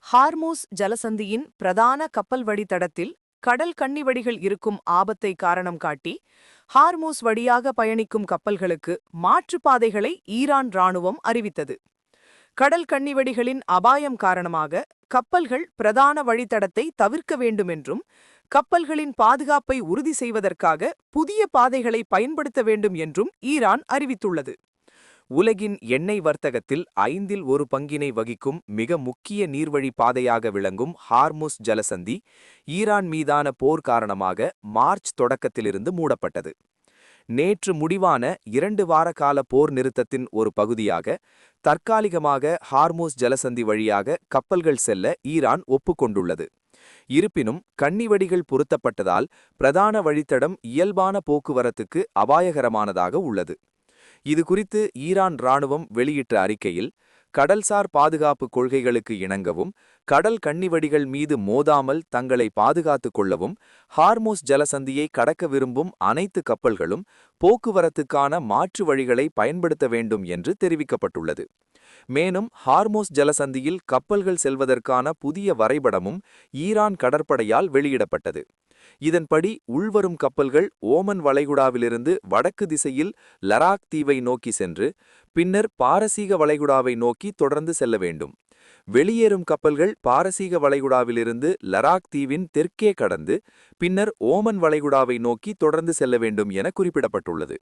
Hormuz ஜலசந்தியின் பிரதான கப்பல் வழித்தடத்தில் கடல் கன்னிவடிகள் இருக்கும் ஆபத்தை காரணம் காட்டி ஹார்மூஸ் வழியாக பயணிக்கும் கப்பல்களுக்கு மாற்றுப்பாதைகளை ஈரான் ராணுவம் அறிவித்தது. கடல் கன்னிவடிகளின் அபாயம் காரணமாக கப்பல்கள் பிரதான வழித்தடத்தை தவிர்க்க வேண்டுமென்றும், கப்பல்களின் பாதுகாப்பை உறுதி செய்வதற்காக புதிய பாதைகளை பயன்படுத்த வேண்டும் என்றும் ஈரான் அறிவித்துள்ளது. உலகின் எண்ணெய் வர்த்தகத்தில் 1/5 வகிக்கும் மிக முக்கிய நீர்வழி பாதையாக விளங்கும் ஹார்முஸ் ஜலசந்தி ஈரான் மீதான போர் காரணமாக மார்ச் தொடக்கத்திலிருந்து மூடப்பட்டது. நேற்று முடிவான 2 வார கால போர் நிறுத்தத்தின் ஒரு பகுதியாக தற்காலிகமாக ஹார்மூஸ் ஜலசந்தி வழியாக கப்பல்கள் செல்ல ஈரான் ஒப்புக்கொண்டுள்ளது. இருப்பினும் கன்னிவடிகள் பொருத்தப்பட்டதால் பிரதான வழித்தடம் இயல்பான போக்குவரத்துக்கு அபாயகரமானதாக உள்ளது. இது குறித்து ஈரான் ராணுவம் வெளியிட்ட அறிக்கையில், கடல்சார் பாதுகாப்பு கொள்கைகளுக்கு இணங்கவும், கடல் கன்னிவடிகள் மீது மோதாமல் தங்களை பாதுகாத்துக் கொள்ளவும் ஹார்மோஸ் ஜலசந்தியை கடக்க விரும்பும் அனைத்து கப்பல்களும் போக்குவரத்துக்கான மாற்று வழிகளை பயன்படுத்த வேண்டும் என்று தெரிவிக்கப்பட்டுள்ளது. மேலும் ஹார்மோஸ் ஜலசந்தியில் கப்பல்கள் செல்வதற்கான புதிய வரைபடமும் ஈரான் கடற்படையால் வெளியிடப்பட்டது. இதன்படி உள்வரும் கப்பல்கள் ஓமன் வளைகுடாவிலிருந்து வடக்கு திசையில் லராக் தீவை நோக்கி சென்று பின்னர் பாரசீக வளைகுடாவை நோக்கி தொடர்ந்து செல்ல வேண்டும். வெளியேறும் கப்பல்கள் பாரசீக வளைகுடாவிலிருந்து லராக் தீவின் தெற்கே கடந்து பின்னர் ஓமன் வளைகுடாவை நோக்கி தொடர்ந்து செல்ல வேண்டும் என குறிப்பிடப்பட்டுள்ளது.